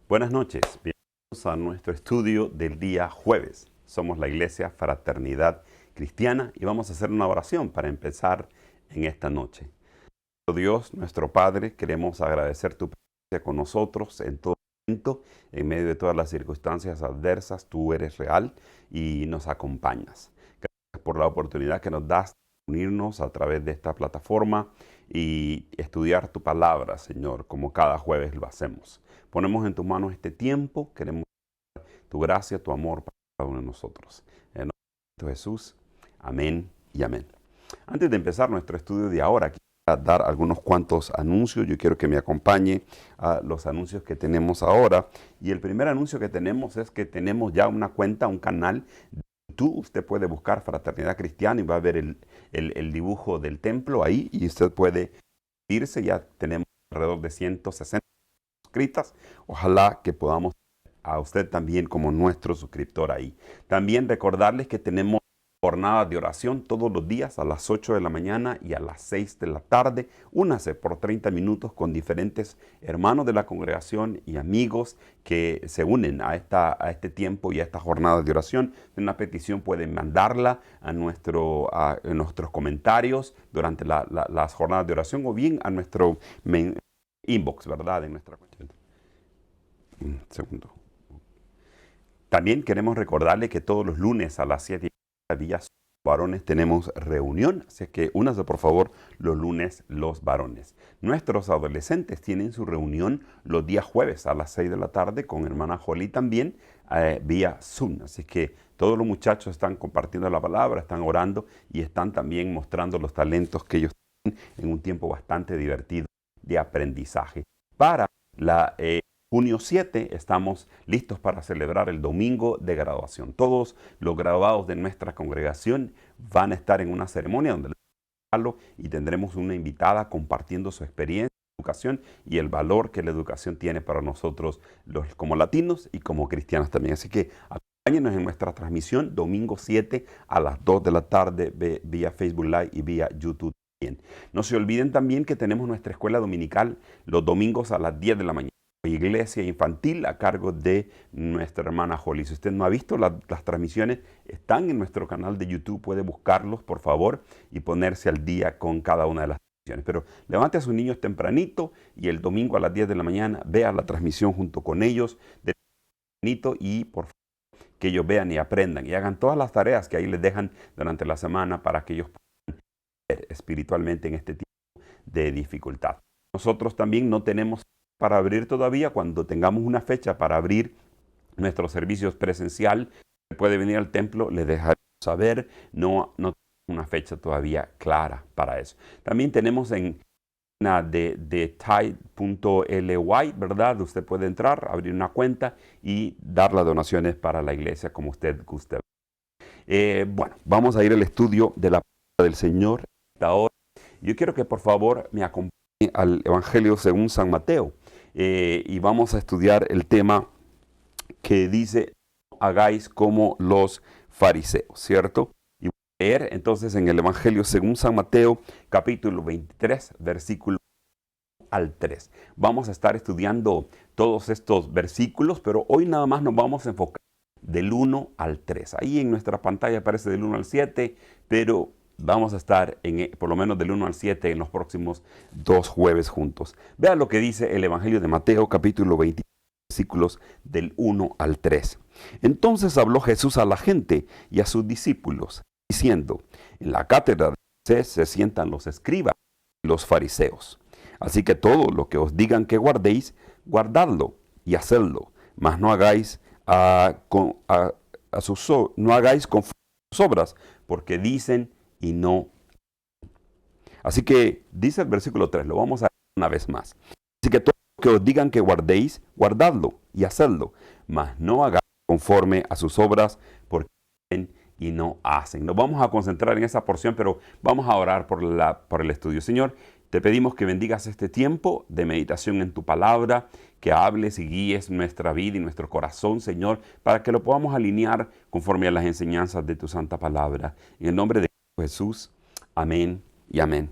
Buenas noches, bienvenidos a nuestro estudio del día jueves. Somos la Iglesia Fraternidad Cristiana y vamos a hacer una oración para empezar en esta noche. Dios, nuestro Padre, queremos agradecer tu presencia con nosotros en todo momento, en medio de todas las circunstancias adversas. Tú eres real y nos acompañas. Gracias por la oportunidad que nos das de unirnos a través de esta plataforma y estudiar tu palabra, Señor, como cada jueves lo hacemos. Ponemos en tus manos este tiempo, queremos tu gracia, tu amor para cada uno de nosotros. En el nombre de Jesús, amén y amén. Antes de empezar nuestro estudio de ahora, quiero dar algunos cuantos anuncios. Yo quiero que me acompañe a los anuncios que tenemos ahora. Y el primer anuncio que tenemos es que tenemos ya una cuenta, un canal de YouTube. Usted puede buscar Fraternidad Cristiana y va a ver el dibujo del templo ahí y usted puede irse. Ya tenemos alrededor de 160 suscritas. Ojalá que podamos a usted también como nuestro suscriptor ahí. También recordarles que tenemos jornadas de oración todos los días a las 8 de la mañana y a las 6 de la tarde. Únase por 30 minutos con diferentes hermanos de la congregación y amigos que se unen a este tiempo y a esta jornada de oración. Una petición pueden mandarla en nuestros comentarios durante las jornadas de oración o bien a nuestro inbox, ¿verdad? En nuestra cuenta. Un segundo. También queremos recordarle que todos los lunes a las 7 Villas Varones tenemos reunión, así que únase por favor los lunes los varones. Nuestros adolescentes tienen su reunión los días jueves a las 6 de la tarde con hermana Jolie también vía Zoom. Así que todos los muchachos están compartiendo la palabra, están orando y están también mostrando los talentos que ellos tienen en un tiempo bastante divertido de aprendizaje. Para la junio 7 estamos listos para celebrar el domingo de graduación. Todos los graduados de nuestra congregación van a estar en una ceremonia donde y tendremos una invitada compartiendo su experiencia de educación y el valor que la educación tiene para nosotros como latinos y como cristianos también. Así que acompáñenos en nuestra transmisión domingo 7 a las 2 de la tarde vía Facebook Live y vía YouTube también. No se olviden también que tenemos nuestra escuela dominical los domingos a las 10 de la mañana. Iglesia infantil a cargo de nuestra hermana Jolie. Si usted no ha visto las transmisiones, están en nuestro canal de YouTube. Puede buscarlos, por favor, y ponerse al día con cada una de las transmisiones. Pero levante a sus niños tempranito y el domingo a las 10 de la mañana vea la transmisión junto con ellos y por favor que ellos vean y aprendan y hagan todas las tareas que ahí les dejan durante la semana para que ellos puedan crecer espiritualmente en este tiempo de dificultad. Nosotros también no tenemos para abrir todavía. Cuando tengamos una fecha para abrir nuestros servicios presencial, puede venir al templo, le dejaremos saber. No tenemos una fecha todavía clara para eso. También tenemos en una de tithe.ly, ¿verdad? Usted puede entrar, abrir una cuenta y dar las donaciones para la iglesia como usted guste. Bueno, vamos a ir al estudio de la palabra del Señor. Ahora, yo quiero que por favor me acompañe al Evangelio según San Mateo. Y vamos a estudiar el tema que dice, no hagáis como los fariseos, ¿cierto? Y voy a leer entonces en el Evangelio según San Mateo, capítulo 23, versículo al 3. Vamos a estar estudiando todos estos versículos, pero hoy nada más nos vamos a enfocar del 1 al 3. Ahí en nuestra pantalla aparece del 1 al 7, pero vamos a estar por lo menos del 1 al 7 en los próximos 2 jueves juntos. Vean lo que dice el Evangelio de Mateo, capítulo 20, versículos del 1 al 3. Entonces habló Jesús a la gente y a sus discípulos, diciendo, en la cátedra de Moisés se sientan los escribas y los fariseos. Así que todo lo que os digan que guardéis, guardadlo y hacedlo, mas no hagáis no hagáis conforme a sus obras, porque dicen y no. Así que dice el versículo 3, lo vamos a leer una vez más. Así que todo lo que os digan que guardéis, guardadlo y hacedlo, mas no hagáis conforme a sus obras, porque dicen y no hacen. Nos vamos a concentrar en esa porción, pero vamos a orar por el estudio. Señor, te pedimos que bendigas este tiempo de meditación en tu palabra, que hables y guíes nuestra vida y nuestro corazón, Señor, para que lo podamos alinear conforme a las enseñanzas de tu santa palabra. En el nombre de Jesús, amén y amén.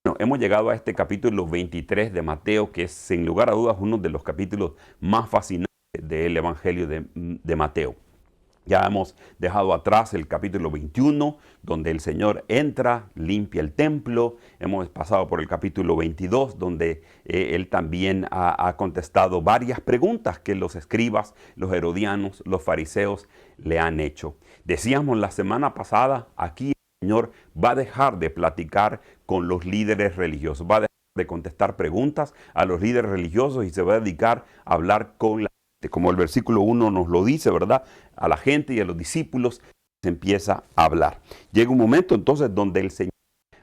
Bueno, hemos llegado a este capítulo 23 de Mateo, que es sin lugar a dudas uno de los capítulos más fascinantes del Evangelio de Mateo. Ya hemos dejado atrás el capítulo 21, donde el Señor entra, limpia el templo. Hemos pasado por el capítulo 22, donde Él también ha contestado varias preguntas que los escribas, los herodianos, los fariseos le han hecho. Decíamos la semana pasada, aquí el Señor va a dejar de platicar con los líderes religiosos, va a dejar de contestar preguntas a los líderes religiosos y se va a dedicar a hablar con la gente. Como el versículo 1 nos lo dice, ¿verdad? A la gente y a los discípulos se empieza a hablar. Llega un momento entonces donde el Señor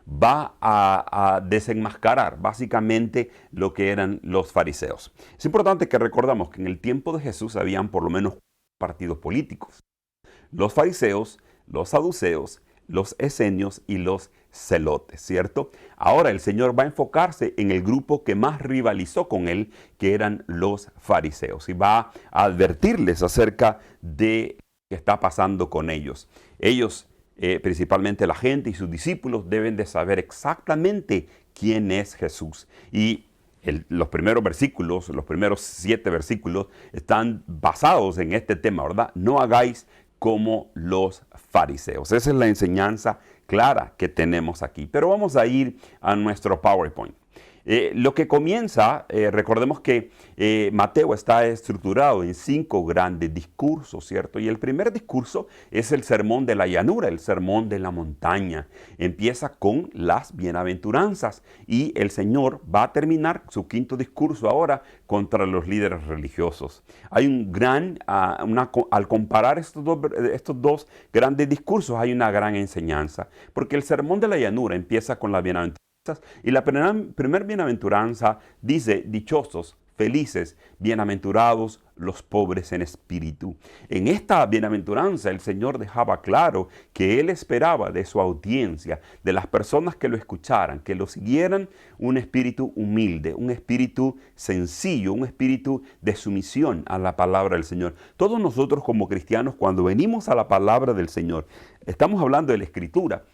va a desenmascarar básicamente lo que eran los fariseos. Es importante que recordamos que en el tiempo de Jesús habían por lo menos 4 partidos políticos: los fariseos, los saduceos, los esenios y los celotes, ¿cierto? Ahora el Señor va a enfocarse en el grupo que más rivalizó con él, que eran los fariseos, y va a advertirles acerca de lo que está pasando con ellos. Ellos, principalmente la gente y sus discípulos, deben de saber exactamente quién es Jesús. Y los primeros versículos, los primeros 7 versículos, están basados en este tema, ¿verdad? No hagáis como los fariseos. Esa es la enseñanza clara que tenemos aquí. Pero vamos a ir a nuestro PowerPoint. Lo que comienza, recordemos que Mateo está estructurado en 5 grandes discursos, ¿cierto? Y el primer discurso es el sermón de la llanura, el sermón de la montaña. Empieza con las bienaventuranzas y el Señor va a terminar su 5.º discurso ahora contra los líderes religiosos. Hay un gran, al comparar estos dos grandes discursos, hay una gran enseñanza, porque el sermón de la llanura empieza con la bienaventuranza. Y la primer bienaventuranza dice: dichosos, felices, bienaventurados los pobres en espíritu. En esta bienaventuranza el Señor dejaba claro que Él esperaba de su audiencia, de las personas que lo escucharan, que lo siguieran, un espíritu humilde, un espíritu sencillo, un espíritu de sumisión a la palabra del Señor. Todos nosotros como cristianos, cuando venimos a la palabra del Señor, estamos hablando de la Escritura.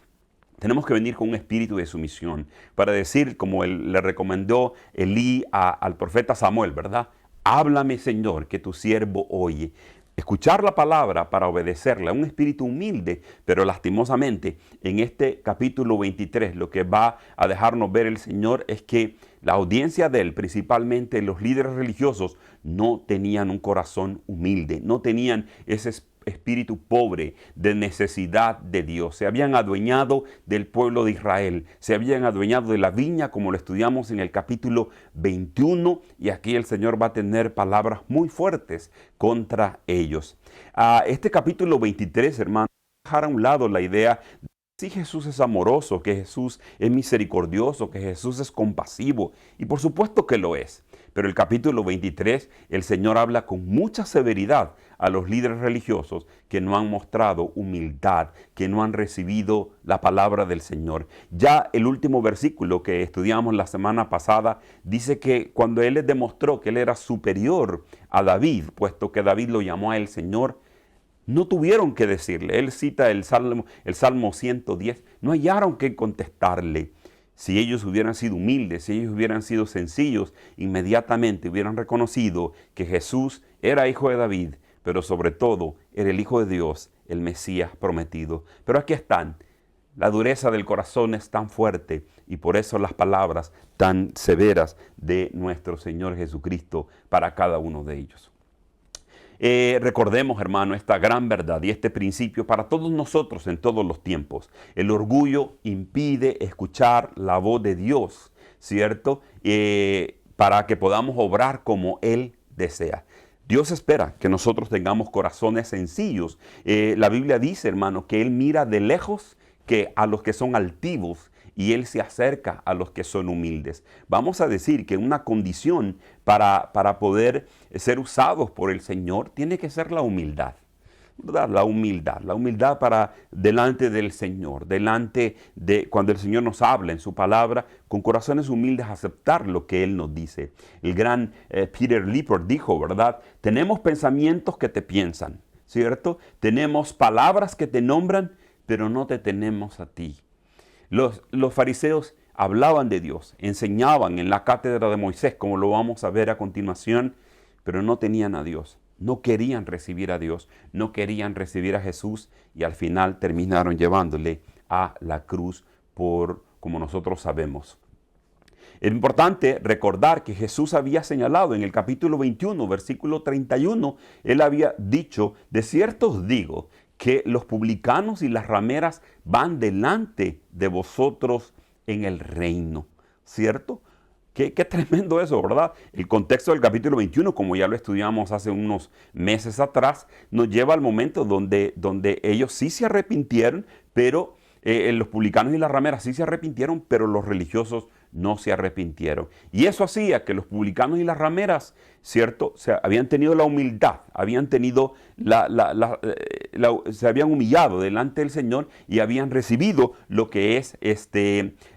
Tenemos que venir con un espíritu de sumisión para decir, como le recomendó Elí al profeta Samuel, ¿verdad? Háblame, Señor, que tu siervo oye. Escuchar la palabra para obedecerla, un espíritu humilde, pero lastimosamente en este capítulo 23 lo que va a dejarnos ver el Señor es que la audiencia de él, principalmente los líderes religiosos, no tenían un corazón humilde, no tenían ese espíritu pobre de necesidad de Dios. Se habían adueñado del pueblo de Israel, se habían adueñado de la viña, como lo estudiamos en el capítulo 21, y aquí el Señor va a tener palabras muy fuertes contra ellos. Este capítulo 23, hermanos, dejar a un lado la idea de que sí, Jesús es amoroso, que Jesús es misericordioso, que Jesús es compasivo, y por supuesto que lo es. Pero el capítulo 23, el Señor habla con mucha severidad a los líderes religiosos que no han mostrado humildad, que no han recibido la palabra del Señor. Ya el último versículo que estudiamos la semana pasada dice que cuando Él les demostró que Él era superior a David, puesto que David lo llamó a él Señor, no tuvieron que decirle. Él cita el Salmo 110, no hallaron que contestarle. Si ellos hubieran sido humildes, si ellos hubieran sido sencillos, inmediatamente hubieran reconocido que Jesús era hijo de David, pero sobre todo era el Hijo de Dios, el Mesías prometido. Pero aquí están. La dureza del corazón es tan fuerte y por eso las palabras tan severas de nuestro Señor Jesucristo para cada uno de ellos. Recordemos, hermano, esta gran verdad y este principio para todos nosotros en todos los tiempos. El orgullo impide escuchar la voz de Dios, ¿cierto? Para que podamos obrar como Él desea. Dios espera que nosotros tengamos corazones sencillos. La Biblia dice, hermano, que Él mira de lejos que a los que son altivos y Él se acerca a los que son humildes. Vamos a decir que una condición para poder ser usados por el Señor tiene que ser la humildad, ¿verdad? La humildad para delante del Señor, delante de cuando el Señor nos habla en su palabra, con corazones humildes aceptar lo que Él nos dice. El gran Peter Lippert dijo, ¿verdad? Tenemos pensamientos que te piensan, ¿cierto? Tenemos palabras que te nombran, pero no te tenemos a ti. Los fariseos hablaban de Dios, enseñaban en la cátedra de Moisés, como lo vamos a ver a continuación, pero no tenían a Dios. no querían recibir a Dios, no querían recibir a Jesús y al final terminaron llevándole a la cruz como nosotros sabemos. Es importante recordar que Jesús había señalado en el capítulo 21, versículo 31, Él había dicho, de cierto os digo que los publicanos y las rameras van delante de vosotros en el reino, ¿cierto? Qué tremendo eso, ¿verdad? El contexto del capítulo 21, como ya lo estudiamos hace unos meses atrás, nos lleva al momento donde ellos sí se arrepintieron, pero los publicanos y las rameras sí se arrepintieron, pero los religiosos no se arrepintieron. Y eso hacía que los publicanos y las rameras, ¿cierto? Habían tenido la humildad, habían tenido se habían humillado delante del Señor y habían recibido lo que es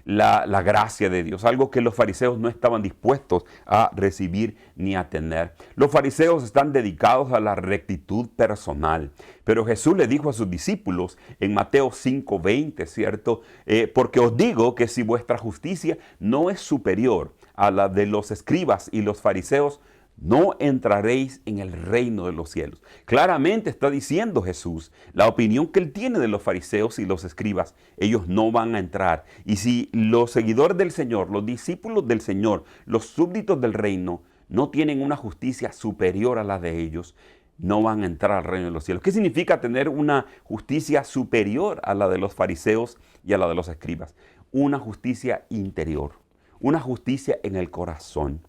la gracia de Dios, algo que los fariseos no estaban dispuestos a recibir ni a tener. Los fariseos están dedicados a la rectitud personal, pero Jesús le dijo a sus discípulos en Mateo 5:20, ¿cierto? Porque os digo que si vuestra justicia no es superior a la de los escribas y los fariseos, no entraréis en el reino de los cielos. Claramente está diciendo Jesús la opinión que él tiene de los fariseos y los escribas. Ellos no van a entrar. Y si los seguidores del Señor, los discípulos del Señor, los súbditos del reino, no tienen una justicia superior a la de ellos, no van a entrar al reino de los cielos. ¿Qué significa tener una justicia superior a la de los fariseos y a la de los escribas? Una justicia interior, una justicia en el corazón.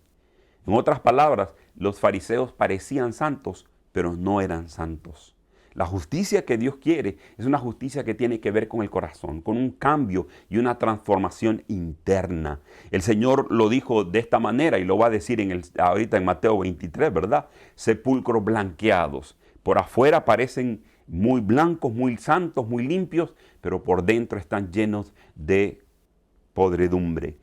En otras palabras, los fariseos parecían santos, pero no eran santos. La justicia que Dios quiere es una justicia que tiene que ver con el corazón, con un cambio y una transformación interna. El Señor lo dijo de esta manera y lo va a decir ahorita en Mateo 23, ¿verdad? Sepulcros blanqueados. Por afuera parecen muy blancos, muy santos, muy limpios, pero por dentro están llenos de podredumbre.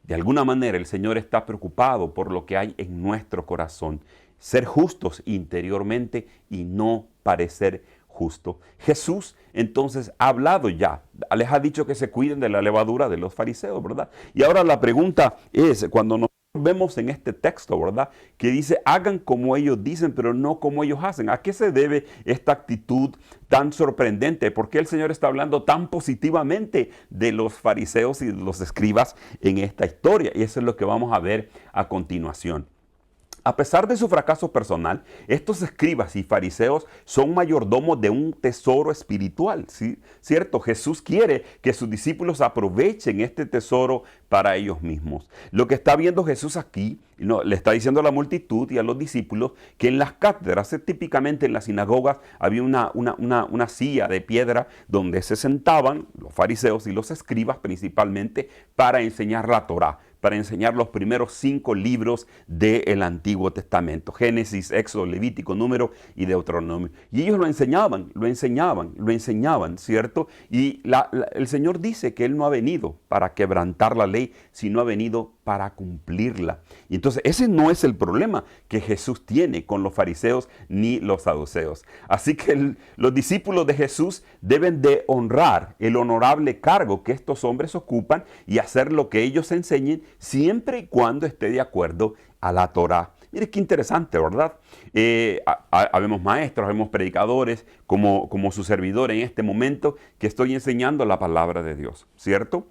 De alguna manera el Señor está preocupado por lo que hay en nuestro corazón. Ser justos interiormente y no parecer justo. Jesús entonces ha hablado ya, les ha dicho que se cuiden de la levadura de los fariseos, ¿verdad? Y ahora la pregunta es, cuando nos vemos en este texto, ¿verdad? Que dice, hagan como ellos dicen, pero no como ellos hacen. ¿A qué se debe esta actitud tan sorprendente? ¿Por qué el Señor está hablando tan positivamente de los fariseos y de los escribas en esta historia? Y eso es lo que vamos a ver a continuación. A pesar de su fracaso personal, estos escribas y fariseos son mayordomos de un tesoro espiritual, ¿sí? ¿Cierto? Jesús quiere que sus discípulos aprovechen este tesoro para ellos mismos. Lo que está viendo Jesús aquí, le está diciendo a la multitud y a los discípulos que en las cátedras, típicamente en las sinagogas, había una silla de piedra donde se sentaban los fariseos y los escribas principalmente para enseñar la Torá, para enseñar los primeros 5 libros del Antiguo Testamento: Génesis, Éxodo, Levítico, Número y Deuteronomio. Y ellos lo enseñaban, ¿cierto? Y el Señor dice que Él no ha venido para quebrantar la ley, sino ha venido para cumplirla. Y entonces ese no es el problema que Jesús tiene con los fariseos ni los saduceos. Así que los discípulos de Jesús deben de honrar el honorable cargo que estos hombres ocupan y hacer lo que ellos enseñen, siempre y cuando esté de acuerdo a la Torá. Mire qué interesante, ¿verdad? Habemos maestros, habemos predicadores, como su servidor en este momento, que estoy enseñando la palabra de Dios, ¿cierto?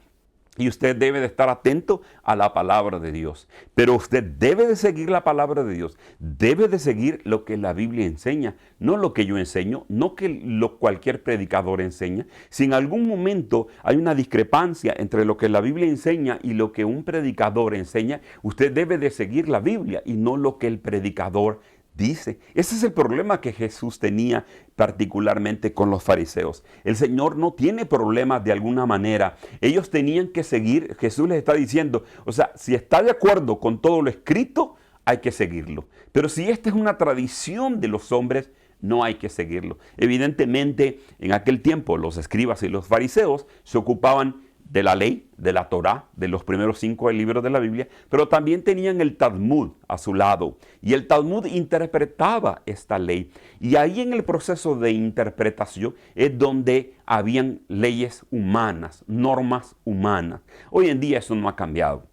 Y usted debe de estar atento a la palabra de Dios. Pero usted debe de seguir la palabra de Dios. Debe de seguir lo que la Biblia enseña. No lo que yo enseño, no que cualquier predicador enseña. Si en algún momento hay una discrepancia entre lo que la Biblia enseña y lo que un predicador enseña, usted debe de seguir la Biblia y no lo que el predicador dice. Ese es el problema que Jesús tenía particularmente con los fariseos. El Señor no tiene problemas de alguna manera. Ellos tenían que seguir. Jesús les está diciendo, o sea, si está de acuerdo con todo lo escrito, hay que seguirlo. Pero si esta es una tradición de los hombres, no hay que seguirlo. Evidentemente, en aquel tiempo los escribas y los fariseos se ocupaban de la ley, de la Torá, de los primeros 5 libros de la Biblia, pero también tenían el Talmud a su lado. Y el Talmud interpretaba esta ley. Y ahí en el proceso de interpretación es donde habían leyes humanas, normas humanas. Hoy en día eso no ha cambiado.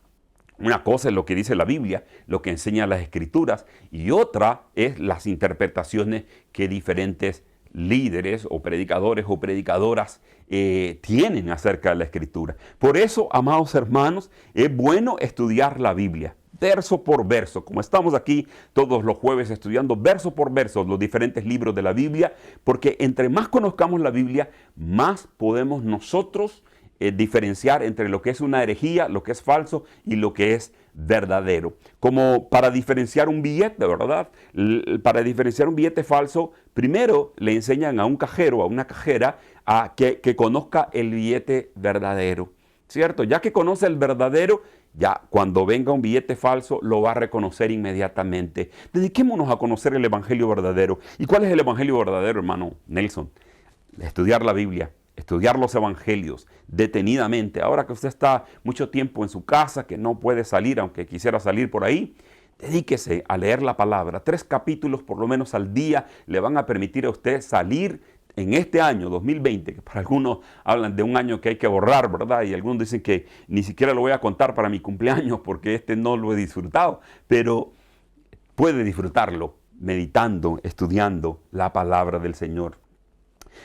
Una cosa es lo que dice la Biblia, lo que enseña las Escrituras, y otra es las interpretaciones que diferentes líderes o predicadores o predicadoras tienen acerca de la Escritura. Por eso, amados hermanos, es bueno estudiar la Biblia, verso por verso, como estamos aquí todos los jueves estudiando verso por verso los diferentes libros de la Biblia, porque entre más conozcamos la Biblia, más podemos nosotros diferenciar entre lo que es una herejía, lo que es falso y lo que es verdadero. Como para diferenciar un billete, ¿verdad? Para diferenciar un billete falso, primero le enseñan a un cajero, a una cajera, a que conozca el billete verdadero, ¿cierto? Ya que conoce el verdadero, ya cuando venga un billete falso lo va a reconocer inmediatamente. Dediquémonos a conocer el evangelio verdadero. ¿Y cuál es el evangelio verdadero, hermano Nelson? Estudiar la Biblia, estudiar los evangelios detenidamente. Ahora que usted está mucho tiempo en su casa, que no puede salir, aunque quisiera salir por ahí, dedíquese a leer la palabra. 3 capítulos por lo menos al día le van a permitir a usted salir en este año 2020, que para algunos hablan de un año que hay que borrar, ¿verdad? Y algunos dicen que ni siquiera lo voy a contar para mi cumpleaños porque este no lo he disfrutado, pero puede disfrutarlo meditando, estudiando la palabra del Señor.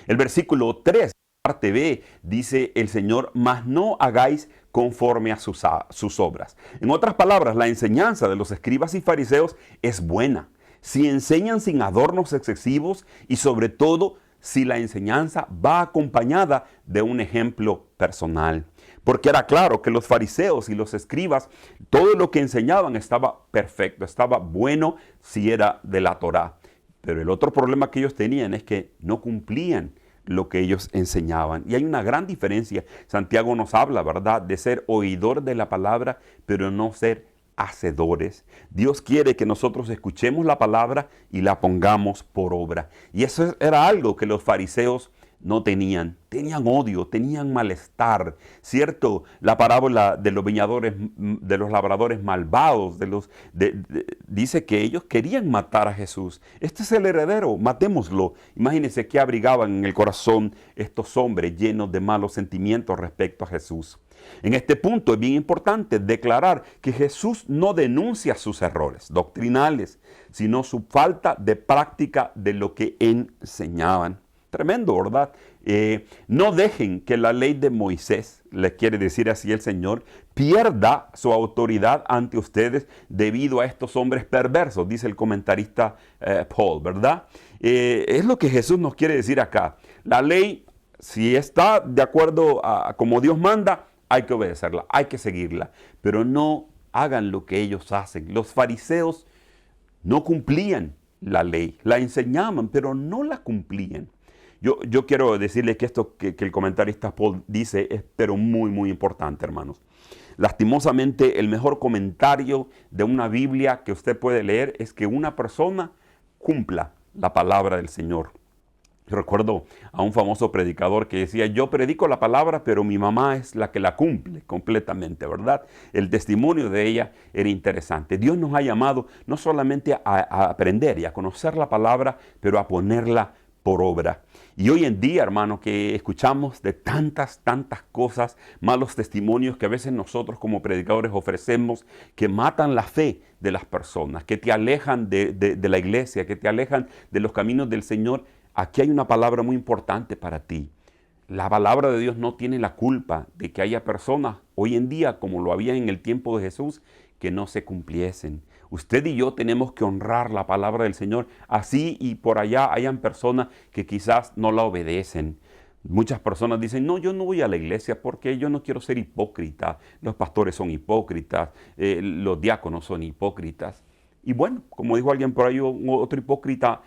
El versículo 3, parte B, dice el Señor, mas no hagáis conforme a sus obras. En otras palabras, la enseñanza de los escribas y fariseos es buena. Si enseñan sin adornos excesivos y sobre todo si la enseñanza va acompañada de un ejemplo personal. Porque era claro que los fariseos y los escribas, todo lo que enseñaban estaba perfecto, estaba bueno si era de la Torá. Pero el otro problema que ellos tenían es que no cumplían lo que ellos enseñaban. Y hay una gran diferencia. Santiago nos habla, ¿verdad?, de ser oidor de la palabra, pero no ser hacedores. Dios quiere que nosotros escuchemos la palabra y la pongamos por obra. Y eso era algo que los fariseos no tenían. Tenían odio, tenían malestar, ¿cierto? La parábola de los viñadores, de los labradores malvados, dice que ellos querían matar a Jesús. Este es el heredero, matémoslo. Imagínense qué abrigaban en el corazón estos hombres llenos de malos sentimientos respecto a Jesús. En este punto es bien importante declarar que Jesús no denuncia sus errores doctrinales, sino su falta de práctica de lo que enseñaban. Tremendo, ¿verdad? No dejen que la ley de Moisés, le quiere decir así el Señor, pierda su autoridad ante ustedes debido a estos hombres perversos, dice el comentarista Paul, ¿verdad? Es lo que Jesús nos quiere decir acá. La ley, si está de acuerdo a como Dios manda, hay que obedecerla, hay que seguirla, pero no hagan lo que ellos hacen. Los fariseos no cumplían la ley, la enseñaban, pero no la cumplían. Yo quiero decirles que esto que el comentarista Paul dice es pero muy, muy importante, hermanos. Lastimosamente, el mejor comentario de una Biblia que usted puede leer es que una persona cumpla la palabra del Señor. Yo recuerdo a un famoso predicador que decía, yo predico la palabra, pero mi mamá es la que la cumple completamente, ¿verdad? El testimonio de ella era interesante. Dios nos ha llamado no solamente a aprender y a conocer la palabra, pero a ponerla por obra. Y hoy en día, hermano, que escuchamos de tantas cosas, malos testimonios que a veces nosotros como predicadores ofrecemos, que matan la fe de las personas, que te alejan de la iglesia, que te alejan de los caminos del Señor. Aquí hay una palabra muy importante para ti. La palabra de Dios no tiene la culpa de que haya personas hoy en día, como lo había en el tiempo de Jesús, que no se cumpliesen. Usted y yo tenemos que honrar la palabra del Señor, así y por allá hayan personas que quizás no la obedecen. Muchas personas dicen, no, yo no voy a la iglesia porque yo no quiero ser hipócrita. Los pastores son hipócritas, los diáconos son hipócritas. Y bueno, como dijo alguien por ahí, otro hipócrita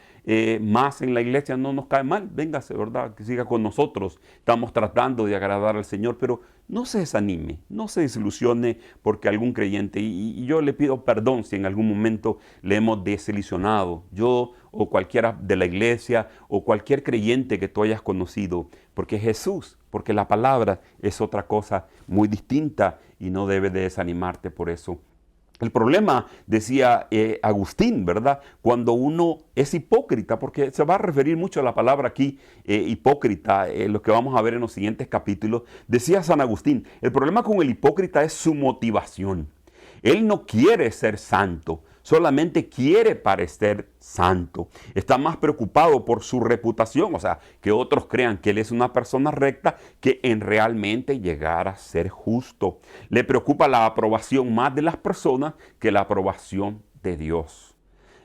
más en la iglesia no nos cae mal. Véngase, ¿verdad? Que siga con nosotros. Estamos tratando de agradar al Señor, pero no se desanime, no se desilusione porque algún creyente, y yo le pido perdón si en algún momento le hemos desilusionado, yo o cualquiera de la iglesia o cualquier creyente que tú hayas conocido, porque Jesús, porque la palabra es otra cosa muy distinta y no debe de desanimarte por eso. El problema, decía Agustín, ¿verdad? Cuando uno es hipócrita, porque se va a referir mucho a la palabra aquí, hipócrita, lo que vamos a ver en los siguientes capítulos, decía San Agustín, el problema con el hipócrita es su motivación. Él no quiere ser santo, solamente quiere parecer santo. Está más preocupado por su reputación, o sea, que otros crean que Él es una persona recta, que en realmente llegar a ser justo. Le preocupa la aprobación más de las personas que la aprobación de Dios.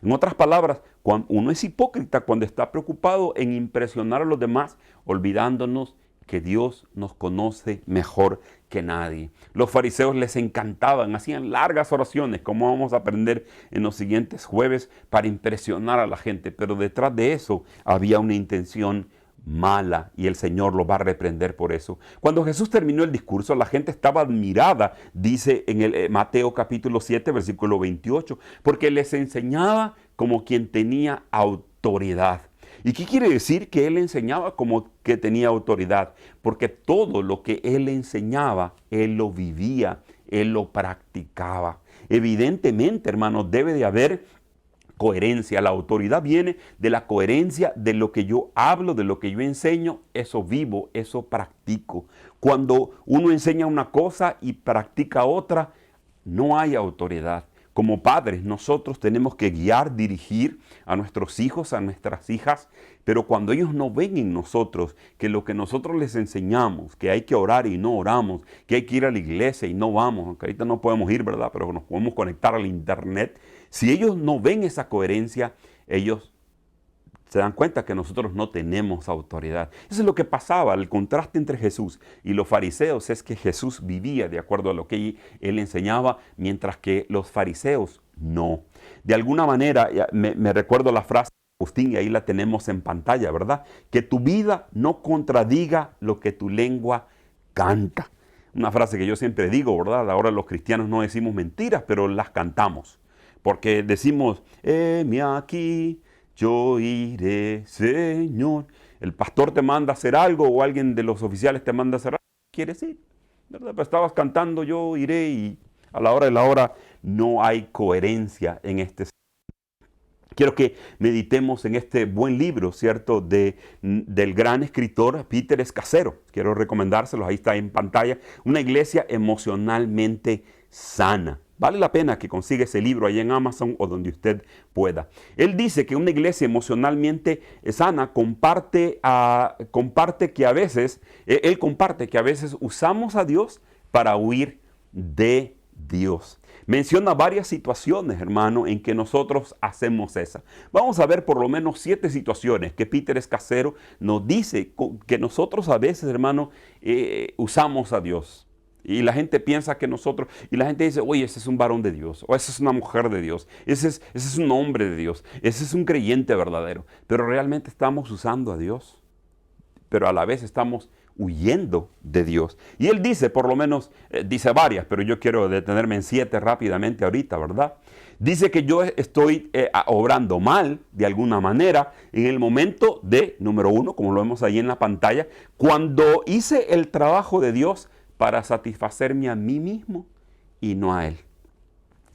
En otras palabras, cuando uno es hipócrita cuando está preocupado en impresionar a los demás, olvidándonos que Dios nos conoce mejor que nadie. Los fariseos les encantaban, hacían largas oraciones, como vamos a aprender en los siguientes jueves, para impresionar a la gente. Pero detrás de eso había una intención mala y el Señor lo va a reprender por eso. Cuando Jesús terminó el discurso, la gente estaba admirada, dice en el Mateo capítulo 7, versículo 28, porque les enseñaba como quien tenía autoridad. ¿Y qué quiere decir que Él enseñaba como que tenía autoridad? Porque todo lo que Él enseñaba, Él lo vivía, Él lo practicaba. Evidentemente, hermanos, debe de haber coherencia. La autoridad viene de la coherencia de lo que yo hablo, de lo que yo enseño, eso vivo, eso practico. Cuando uno enseña una cosa y practica otra, no hay autoridad. Como padres, nosotros tenemos que guiar, dirigir a nuestros hijos, a nuestras hijas, pero cuando ellos no ven en nosotros que lo que nosotros les enseñamos, que hay que orar y no oramos, que hay que ir a la iglesia y no vamos, aunque ahorita no podemos ir, ¿verdad? Pero nos podemos conectar al internet. Si ellos no ven esa coherencia, ellos se dan cuenta que nosotros no tenemos autoridad. Eso es lo que pasaba. El contraste entre Jesús y los fariseos es que Jesús vivía de acuerdo a lo que él enseñaba, mientras que los fariseos no. De alguna manera, me recuerdo la frase de Agustín, y ahí la tenemos en pantalla, ¿verdad? Que tu vida no contradiga lo que tu lengua canta. Una frase que yo siempre digo, ¿verdad? Ahora los cristianos no decimos mentiras, pero las cantamos. Porque decimos, heme aquí, yo iré, Señor. El pastor te manda a hacer algo o alguien de los oficiales te manda a hacer algo. ¿Quieres ir? ¿Verdad? Pero estabas cantando, yo iré, y a la hora de la hora no hay coherencia en este. Quiero que meditemos en este buen libro, ¿cierto? Del gran escritor Peter Scazzero. Quiero recomendárselos, ahí está en pantalla. Una iglesia emocionalmente sana. Vale la pena que consiga ese libro ahí en Amazon o donde usted pueda. Él dice que una iglesia emocionalmente sana comparte que a veces, él comparte que a veces usamos a Dios para huir de Dios. Menciona varias situaciones, hermano, en que nosotros hacemos esa. Vamos a ver por lo menos 7 situaciones que Peter Scazzero nos dice que nosotros a veces, hermano, usamos a Dios. Y la gente piensa que nosotros, y la gente dice, oye, ese es un varón de Dios, o esa es una mujer de Dios, ese es un hombre de Dios, ese es un creyente verdadero. Pero realmente estamos usando a Dios, pero a la vez estamos huyendo de Dios. Y él dice, por lo menos, dice varias, pero yo quiero detenerme en 7 rápidamente ahorita, ¿verdad? Dice que yo estoy obrando mal, de alguna manera, en el momento de, número 1, como lo vemos ahí en la pantalla, cuando hice el trabajo de Dios para satisfacerme a mí mismo y no a Él.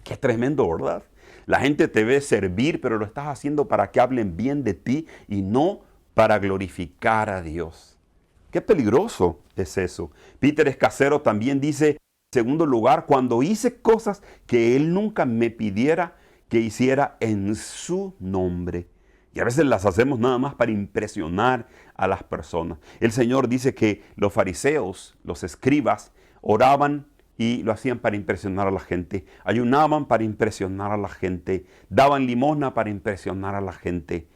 Qué tremendo, ¿verdad? La gente te ve servir, pero lo estás haciendo para que hablen bien de ti y no para glorificar a Dios. Qué peligroso es eso. Peter Scazzero también dice, en segundo lugar, cuando hice cosas que Él nunca me pidiera que hiciera en su nombre. Y a veces las hacemos nada más para impresionar a las personas. El Señor dice que los fariseos, los escribas, oraban y lo hacían para impresionar a la gente. Ayunaban para impresionar a la gente. Daban limosna para impresionar a la gente.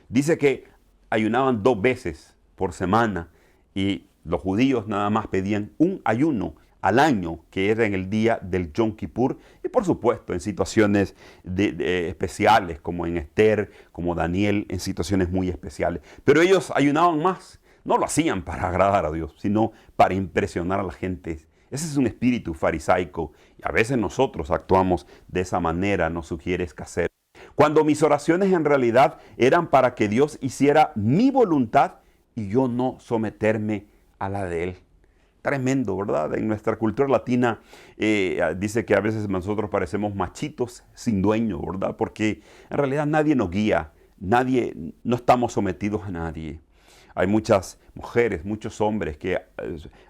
Dice que ayunaban 2 veces por semana y los judíos nada más pedían un ayuno al año, que era en el día del Yom Kippur, y por supuesto en situaciones especiales, como en Esther, como Daniel, en situaciones muy especiales. Pero ellos ayunaban más, no lo hacían para agradar a Dios, sino para impresionar a la gente. Ese es un espíritu farisaico, y a veces nosotros actuamos de esa manera, nos sugiere Scazzero. Cuando mis oraciones en realidad eran para que Dios hiciera mi voluntad y yo no someterme a la de Él. Tremendo, ¿verdad? En nuestra cultura latina dice que a veces nosotros parecemos machitos sin dueño, ¿verdad? Porque en realidad nadie nos guía, no estamos sometidos a nadie. Hay muchas mujeres, muchos hombres que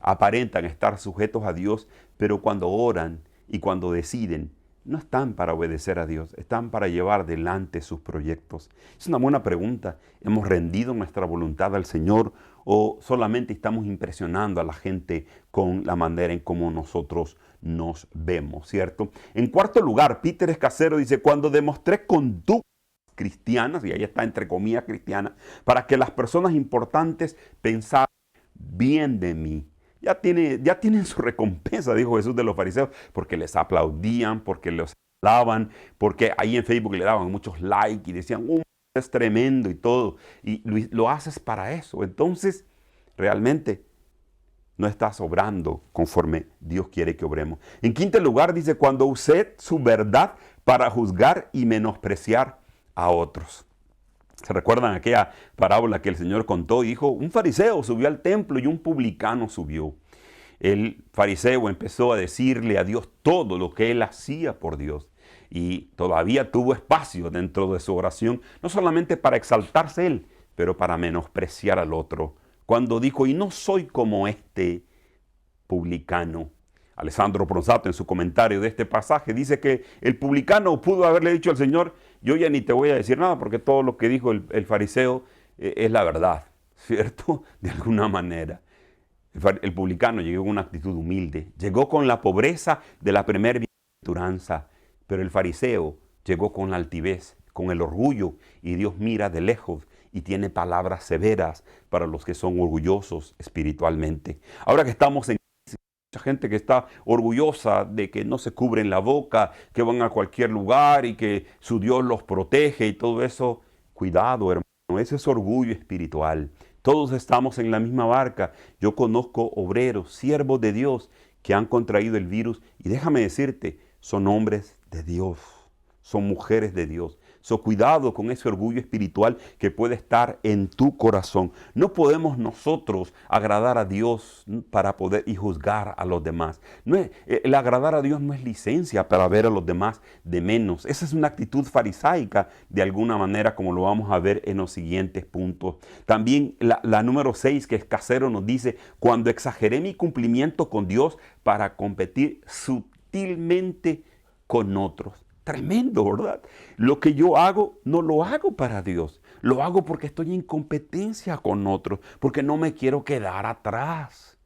aparentan estar sujetos a Dios, pero cuando oran y cuando deciden, no están para obedecer a Dios, están para llevar adelante sus proyectos? Es una buena pregunta. ¿Hemos rendido nuestra voluntad al Señor o solamente estamos impresionando a la gente con la manera en cómo nosotros nos vemos, cierto? En cuarto lugar, Peter Escacero dice, cuando demostré conductas cristianas, y ahí está entre comillas cristiana, para que las personas importantes pensaran bien de mí. Ya tienen su recompensa, dijo Jesús, de los fariseos, porque les aplaudían, porque los alaban, porque ahí en Facebook le daban muchos likes y decían, es tremendo y todo. Y lo haces para eso. Entonces, realmente no estás obrando conforme Dios quiere que obremos. En quinto lugar, dice, cuando usé su verdad para juzgar y menospreciar a otros. ¿Se recuerdan aquella parábola que el Señor contó? Y dijo, un fariseo subió al templo y un publicano subió. El fariseo empezó a decirle a Dios todo lo que él hacía por Dios. Y todavía tuvo espacio dentro de su oración, no solamente para exaltarse él, pero para menospreciar al otro. Cuando dijo, y no soy como este publicano. Alessandro Pronsato, en su comentario de este pasaje, dice que el publicano pudo haberle dicho al Señor, yo ya ni te voy a decir nada porque todo lo que dijo el fariseo es la verdad, ¿cierto? De alguna manera. El publicano llegó con una actitud humilde, llegó con la pobreza de la primera bienaventuranza, pero el fariseo llegó con la altivez, con el orgullo, y Dios mira de lejos y tiene palabras severas para los que son orgullosos espiritualmente. Ahora que estamos en mucha gente que está orgullosa de que no se cubren la boca, que van a cualquier lugar y que su Dios los protege y todo eso. Cuidado, hermano, ese es orgullo espiritual. Todos estamos en la misma barca. Yo conozco obreros, siervos de Dios que han contraído el virus y déjame decirte, son hombres de Dios, son mujeres de Dios. So, cuidado con ese orgullo espiritual que puede estar en tu corazón. No podemos nosotros agradar a Dios para poder y juzgar a los demás. El agradar a Dios no es licencia para ver a los demás de menos. Esa es una actitud farisaica de alguna manera, como lo vamos a ver en los siguientes puntos. También la número 6 que Escacero nos dice, cuando exageré mi cumplimiento con Dios para competir sutilmente con otros. Tremendo, ¿verdad? Lo que yo hago, no lo hago para Dios. Lo hago porque estoy en competencia con otros, porque no me quiero quedar atrás.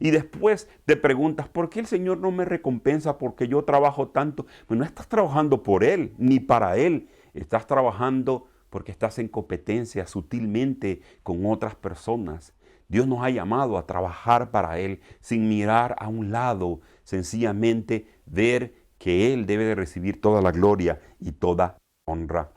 Y después te preguntas, ¿por qué el Señor no me recompensa porque yo trabajo tanto? Pues no estás trabajando por Él, ni para Él. Estás trabajando porque estás en competencia sutilmente con otras personas. Dios nos ha llamado a trabajar para Él sin mirar a un lado, sencillamente ver que Él debe de recibir toda la gloria y toda honra.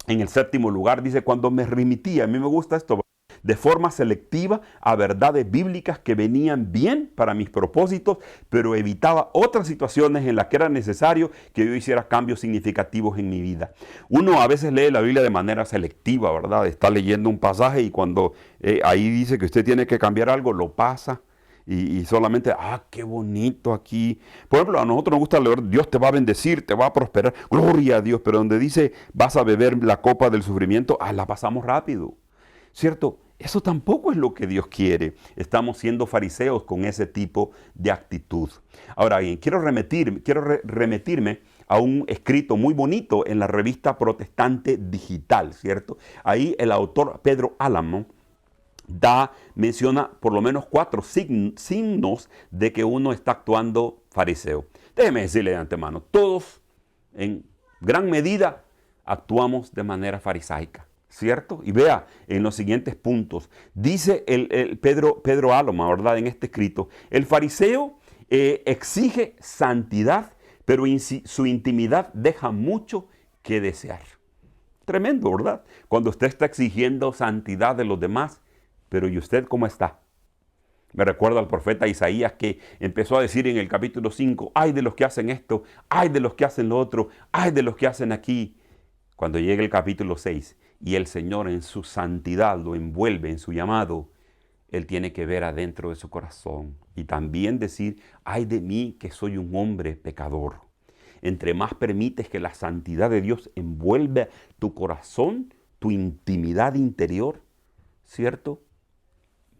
En el séptimo lugar dice, cuando me remitía, a mí me gusta esto, de forma selectiva a verdades bíblicas que venían bien para mis propósitos, pero evitaba otras situaciones en las que era necesario que yo hiciera cambios significativos en mi vida. Uno a veces lee la Biblia de manera selectiva, ¿verdad? Está leyendo un pasaje y cuando ahí dice que usted tiene que cambiar algo, lo pasa. Y solamente, qué bonito aquí. Por ejemplo, a nosotros nos gusta leer, Dios te va a bendecir, te va a prosperar. Gloria a Dios. Pero donde dice, vas a beber la copa del sufrimiento, la pasamos rápido. ¿Cierto? Eso tampoco es lo que Dios quiere. Estamos siendo fariseos con ese tipo de actitud. Ahora bien, quiero remitirme a un escrito muy bonito en la revista Protestante Digital, ¿cierto? Ahí el autor Pedro Álamo menciona por lo menos 4 signos de que uno está actuando fariseo. Déjeme decirle de antemano, todos en gran medida actuamos de manera farisaica, ¿cierto? Y vea en los siguientes puntos, dice Pedro Álamo, ¿verdad? En este escrito, el fariseo exige santidad, pero su intimidad deja mucho que desear. Tremendo, ¿verdad? Cuando usted está exigiendo santidad de los demás, pero ¿y usted cómo está? Me recuerda al profeta Isaías que empezó a decir en el capítulo 5, ay de los que hacen esto, ay de los que hacen lo otro, ay de los que hacen aquí. Cuando llega el capítulo 6 y el Señor en su santidad lo envuelve en su llamado, Él tiene que ver adentro de su corazón y también decir, ay de mí que soy un hombre pecador. Entre más permites que la santidad de Dios envuelva tu corazón, tu intimidad interior, ¿cierto?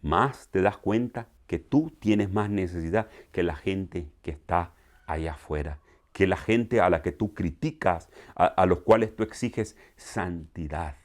Más te das cuenta que tú tienes más necesidad que la gente que está allá afuera. Que la gente a la que tú criticas, a los cuales tú exiges santidad,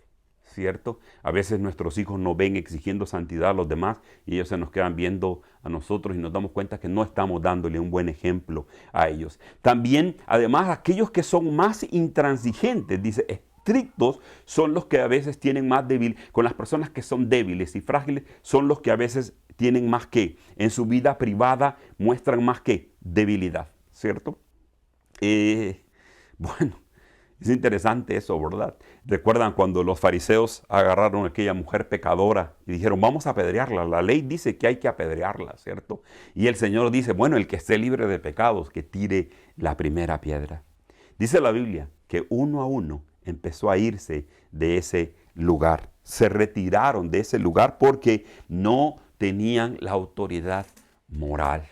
¿cierto? A veces nuestros hijos nos ven exigiendo santidad a los demás y ellos se nos quedan viendo a nosotros y nos damos cuenta que no estamos dándole un buen ejemplo a ellos. También, además, aquellos que son más intransigentes, dice, estrictos, son los que a veces tienen más débil, con las personas que son débiles y frágiles, son los que a veces tienen más que, en su vida privada muestran más que debilidad, ¿cierto? Bueno, es interesante eso, ¿verdad? ¿Recuerdan cuando los fariseos agarraron a aquella mujer pecadora y dijeron, vamos a apedrearla? La ley dice que hay que apedrearla, ¿cierto? Y el Señor dice, bueno, el que esté libre de pecados, que tire la primera piedra. Dice la Biblia que uno a uno empezó a irse de ese lugar. Se retiraron de ese lugar porque no tenían la autoridad moral.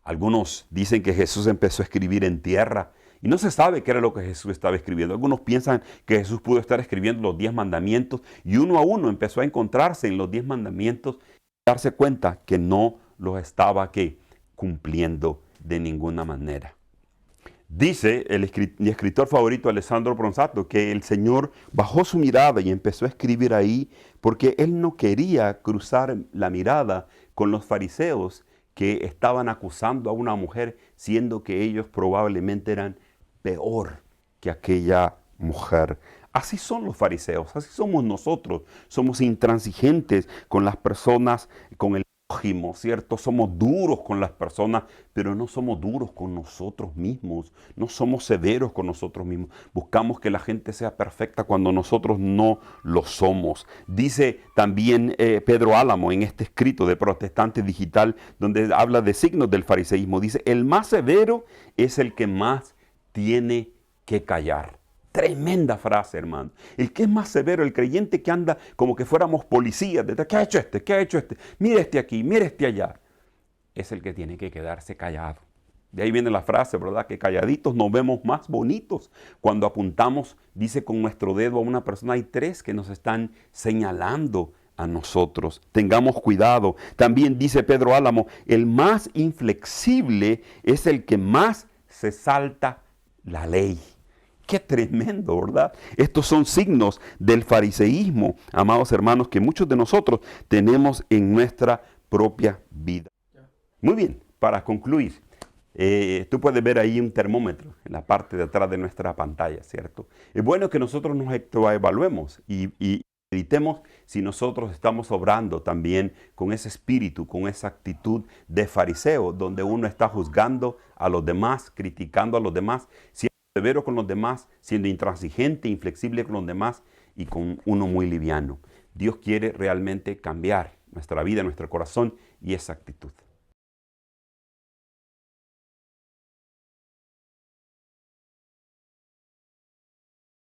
Algunos dicen que Jesús empezó a escribir en tierra y no se sabe qué era lo que Jesús estaba escribiendo. Algunos piensan que Jesús pudo estar escribiendo los 10 mandamientos y uno a uno empezó a encontrarse en los 10 mandamientos y darse cuenta que no los estaba cumpliendo de ninguna manera. Dice mi escritor favorito Alessandro Bronzato que el Señor bajó su mirada y empezó a escribir ahí porque Él no quería cruzar la mirada con los fariseos que estaban acusando a una mujer, siendo que ellos probablemente eran peor que aquella mujer. Así son los fariseos, así somos nosotros. Somos intransigentes con las personas, con el prójimo, ¿cierto? Somos duros con las personas, pero no somos duros con nosotros mismos. No somos severos con nosotros mismos. Buscamos que la gente sea perfecta cuando nosotros no lo somos. Dice también Pedro Álamo en este escrito de Protestante Digital, donde habla de signos del fariseísmo. Dice, el más severo es el que más tiene que callar. Tremenda frase, hermano. El que es más severo, el creyente que anda como que fuéramos policías. ¿Qué ha hecho este? ¿Qué ha hecho este? Mire este aquí, mire este allá. Es el que tiene que quedarse callado. De ahí viene la frase, ¿verdad? Que calladitos nos vemos más bonitos. Cuando apuntamos, dice con nuestro dedo a una persona, hay 3 que nos están señalando a nosotros. Tengamos cuidado. También dice Pedro Álamo, el más inflexible es el que más se salta la ley. Qué tremendo, ¿verdad? Estos son signos del fariseísmo, amados hermanos, que muchos de nosotros tenemos en nuestra propia vida. Muy bien, para concluir, tú puedes ver ahí un termómetro en la parte de atrás de nuestra pantalla, ¿cierto? Es bueno que nosotros nos evaluemos y meditemos si nosotros estamos obrando también con ese espíritu, con esa actitud de fariseo, donde uno está juzgando a los demás, criticando a los demás, severo con los demás, siendo intransigente, inflexible con los demás y con uno muy liviano. Dios quiere realmente cambiar nuestra vida, nuestro corazón y esa actitud.